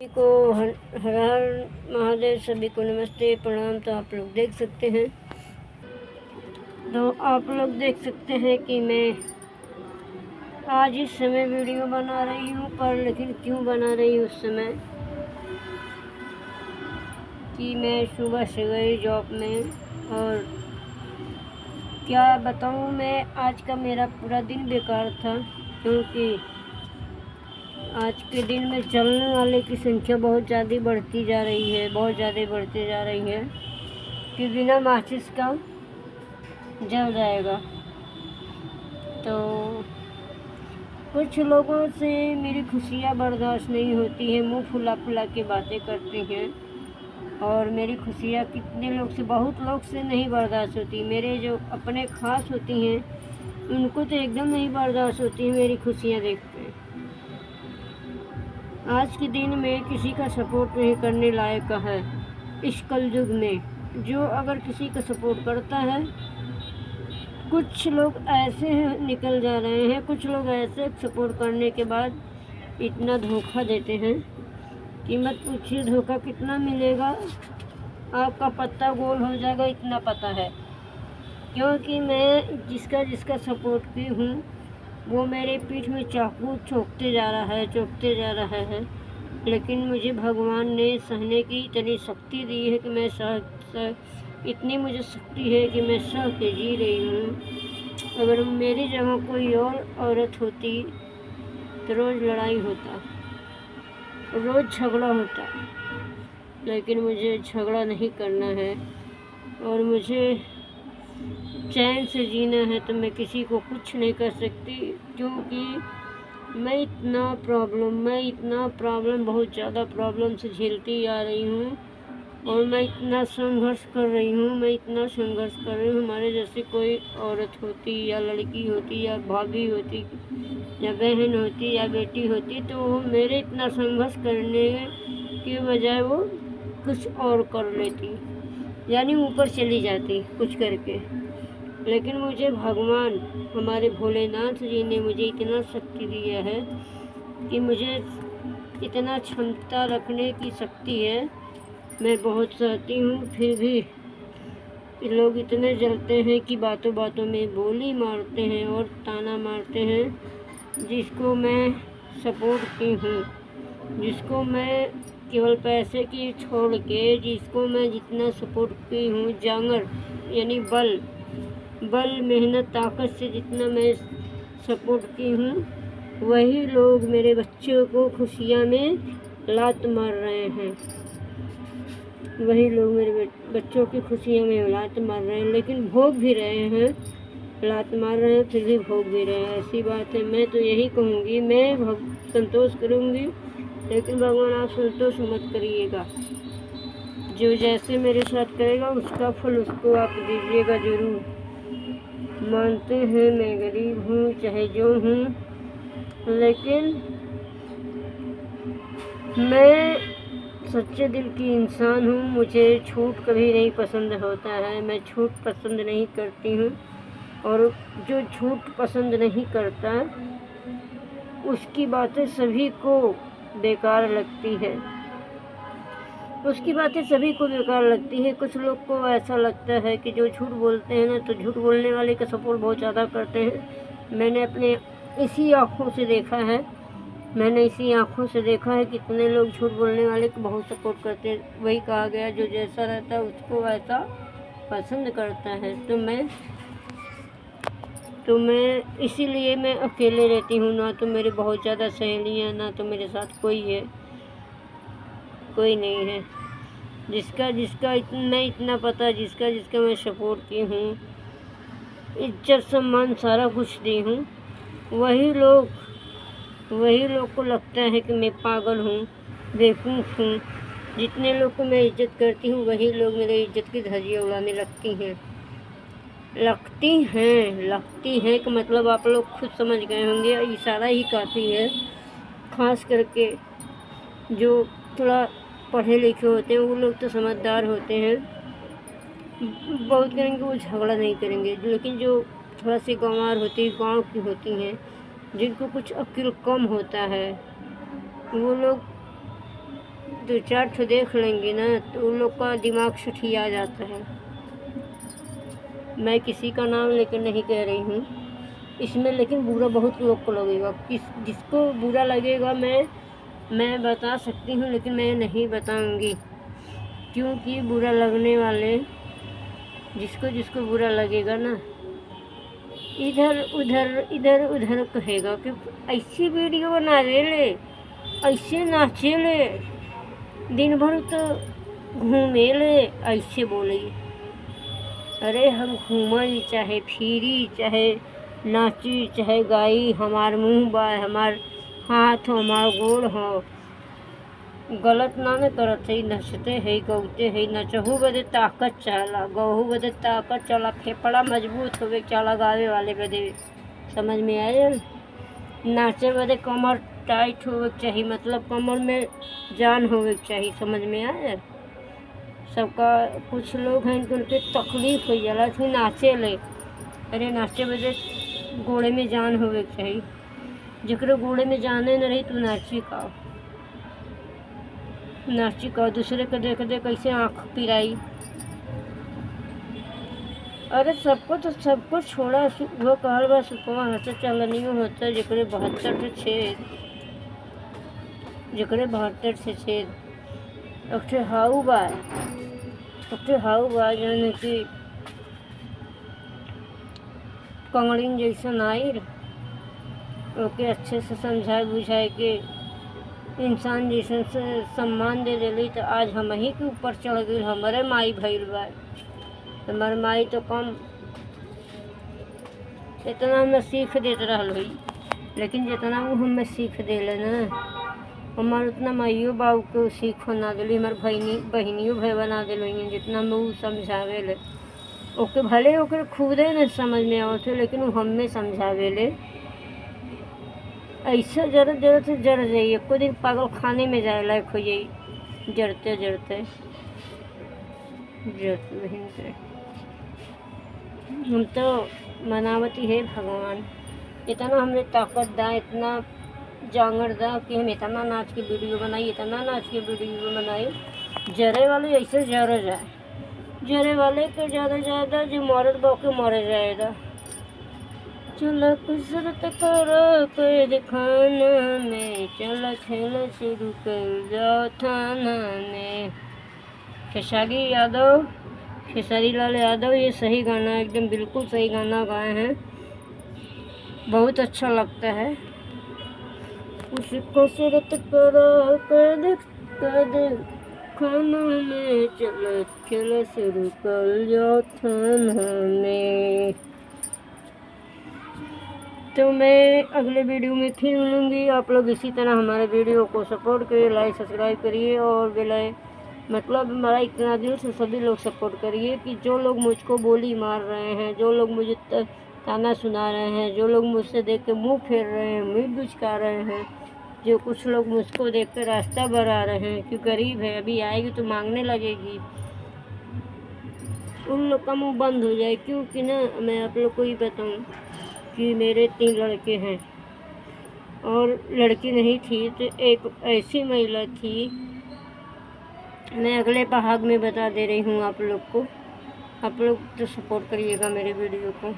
को हर हर हर महादेव, सभी को नमस्ते प्रणाम। तो आप लोग देख सकते हैं कि मैं आज इस समय वीडियो बना रही हूँ, पर लेकिन क्यों बना रही हूँ उस समय कि मैं सुबह से गई जॉब में, और क्या बताऊँ, मैं आज का मेरा पूरा दिन बेकार था, क्योंकि आज के दिन में चलने वाले की संख्या बहुत ज़्यादा बढ़ती जा रही है कि बिना माचिस का जल जाएगा। तो कुछ लोगों से मेरी खुशियाँ बर्दाश्त नहीं होती हैं, मुंह फुला फुला के बातें करते हैं, और मेरी खुशियाँ कितने लोग से, बहुत लोग से नहीं बर्दाश्त होती। मेरे जो अपने ख़ास होती हैं उनको तो एकदम नहीं बर्दाश्त होती है मेरी खुशियाँ देखते। आज के दिन में किसी का सपोर्ट नहीं करने लायक है इस कलयुग में। जो अगर किसी का सपोर्ट करता है, कुछ लोग ऐसे निकल जा रहे हैं, कुछ लोग ऐसे सपोर्ट करने के बाद इतना धोखा देते हैं कि मत पूछिए धोखा कितना मिलेगा, आपका पत्ता गोल हो जाएगा, इतना पता है। क्योंकि मैं जिसका सपोर्ट की हूँ वो मेरे पीठ में चाकू चोंकते जा रहा है, लेकिन मुझे भगवान ने सहने की इतनी शक्ति दी है कि मैं इतनी मुझे शक्ति है कि मैं सह के जी रही हूँ। अगर मेरी जगह कोई और औरत होती तो रोज़ लड़ाई होता, रोज़ झगड़ा होता, लेकिन मुझे झगड़ा नहीं करना है और मुझे चैन से जीना है। तो मैं किसी को कुछ नहीं कर सकती, क्योंकि मैं इतना प्रॉब्लम बहुत ज़्यादा प्रॉब्लम से झेलती आ रही हूँ, और मैं इतना संघर्ष कर रही हूँ। हमारे जैसे कोई औरत होती या लड़की होती या भाभी होती या बहन होती या बेटी होती, तो वो मेरे इतना संघर्ष करने के बजाय वो कुछ और कर लेती, यानी ऊपर चली जाती कुछ करके। लेकिन मुझे भगवान, हमारे भोलेनाथ जी ने मुझे इतना शक्ति दिया है कि मुझे इतना क्षमता रखने की शक्ति है। मैं बहुत सहती हूँ, फिर भी लोग इतने जलते हैं कि बातों बातों में बोली मारते हैं और ताना मारते हैं। जिसको मैं सपोर्ट की हूँ, जिसको मैं केवल पैसे की छोड़ के, जिसको मैं जितना सपोर्ट की हूँ, जांगर यानी बल मेहनत ताकत से जितना मैं सपोर्ट की हूँ, वही लोग मेरे बच्चों को खुशियाँ में लात मार रहे हैं। वही लोग मेरे बच्चों की खुशियों में लात मार रहे हैं, लेकिन भोग भी रहे हैं, लात मार रहे हैं फिर भी भोग भी रहे हैं। ऐसी बात है। मैं तो यही कहूँगी, मैं संतोष करूँगी, लेकिन भगवान आप संतोष मत करिएगा। जो जैसे मेरे साथ करेगा उसका फल उसको आप दीजिएगा ज़रूर। मानते हैं मैं गरीब हूँ, चाहे जो हूँ, लेकिन मैं सच्चे दिल की इंसान हूँ। मुझे झूठ कभी नहीं पसंद होता है, मैं झूठ पसंद नहीं करती हूँ, और जो झूठ पसंद नहीं करता उसकी बातें सभी को बेकार लगती है। कुछ लोग को ऐसा लगता है कि जो झूठ बोलते हैं ना, तो झूठ बोलने वाले का सपोर्ट बहुत ज़्यादा करते हैं। मैंने अपने इसी आँखों से देखा है कि कितने लोग झूठ बोलने वाले को बहुत सपोर्ट करते हैं। वही कहा गया, जो जैसा रहता है उसको वैसा पसंद करता है। तो मैं इसीलिए मैं अकेले रहती हूँ, ना तो मेरी बहुत ज़्यादा सहेलियाँ, ना तो मेरे साथ कोई नहीं है। जिसका इतना पता, जिसका मैं सपोर्ट की हूँ, इज्जत सम्मान सारा कुछ दी हूँ, वही लोग को लगता है कि मैं पागल हूँ, बेवकूफ़ हूँ। जितने लोग को मैं इज्जत करती हूँ, वही लोग मेरे इज्जत की धज्जियाँ उड़ाने लगती हैं कि मतलब आप लोग खुद समझ गए होंगे। इशारा ही काफ़ी है। ख़ास करके जो थोड़ा पढ़े लिखे होते हैं, वो लोग तो समझदार होते हैं, बहुत करेंगे, वो झगड़ा नहीं करेंगे। लेकिन जो थोड़ा सी गाँव की होती हैं, जिनको कुछ अक्ल कम होता है, वो लोग दो चार ठो देख लेंगे ना तो उन लोग का दिमाग सठिया जाता है। मैं किसी का नाम लेकर नहीं कह रही हूँ इसमें, लेकिन बुरा बहुत लोग को लगेगा। जिसको बुरा लगेगा मैं बता सकती हूँ, लेकिन मैं नहीं बताऊँगी, क्योंकि बुरा लगने वाले जिसको बुरा लगेगा ना इधर उधर कहेगा कि ऐसी वीडियो बना ले, ऐसे नाचे ले, दिन भर तो घूमे ले, ऐसे बोले। अरे हम घूमल चाहे फिरी चाहे नाची चाहे गाई, हमार मुँह बा, हमार हाथ हो, हमार गोड़ हो, गलत ना न करत है। नचते है गौते है, नचहू बदे ताकत चाला, गहू बदे ताकत चाला, फेफड़ा मजबूत होवे चाला गावे वाले बदे। समझ में आया? नाचे बदे कमर टाइट होवे चाहिए, मतलब कमर में जान होवे चाहिए। समझ में आया? सबका कुछ लोग हैं उनके तकलीफ हो जाला कि नाचे ले। अरे नाचे बदे गोड़े में जान होवे चाहिए। जकरे गोड़े में जाने न रही तो नाची का दूसरे को देख देख कैसे आँख पिराई। अरे सबको छोड़ा, वो कहल बा सुखवा हंस चलनियो होता, जकरे 72 से छेद अक्टे हाउ बा जाने कि कंगड़िन जैसन आइल, ओके अच्छे से समझाए बुझाए के इंसान जैसन से सम्मान दे देली। तो आज हम ही के ऊपर चढ़ गई, हमारे माई भइल बा। हमारे माई तो कम इतना हमें सीख देत रहल हुई, लेकिन जितना वो हमें सीख देले ना, हमार उतना माइयो बाबू को सीख ना दिली, हमारे बहनियों भाई बना दिल जितना हम वो समझावे ले। ओके भले ओके खुदे न समझ में आवत है, लेकिन वो हमें समझावे ले। ऐसा जरूरत से जर जाइए, को दिन पागल खाने में जाए लायक हो जाई, जरते बहन से। हम तो मनावती है भगवान इतना हमें ताकत दा, इतना जांगर दा कि हम इतना नाच के वीडियो बनाई, जरे वाले ऐसे जर जाए, जरे वाले के ज़्यादा जो मरद बा के मरे जाएगा। चल कसरत करो कर दिखाना में, चल खेल शुरू कर जाओ थाना में। खेसारी लाल यादव ये सही गाना, एकदम बिल्कुल सही गाना गाए हैं, बहुत अच्छा लगता है। उस कसरत करो कर दिखाना में, चल खेल शुरू कर जाओ थाना में। तो मैं अगले वीडियो में फिर मिलूँगी। आप लोग इसी तरह हमारे वीडियो को सपोर्ट करिए, लाइक सब्सक्राइब करिए, और मतलब हमारा इतना दिल से सभी लोग सपोर्ट करिए कि जो लोग मुझको बोली मार रहे हैं, जो लोग मुझे ताना सुना रहे हैं, जो लोग मुझसे देख के मुँह फेर रहे हैं, मुँह बिचका रहे हैं, जो कुछ लोग मुझको देख कर रास्ता बढ़ा रहे हैं कि गरीब है अभी आएगी तो मांगने लगेगी, उन लोग का मुँह बंद हो जाए। क्योंकि ना मैं आप लोग को ही बताऊँ कि मेरे 3 लड़के हैं और लड़की नहीं थी तो एक ऐसी महिला थी। मैं अगले भाग में बता दे रही हूँ आप लोग को। आप लोग तो सपोर्ट करिएगा मेरे वीडियो को।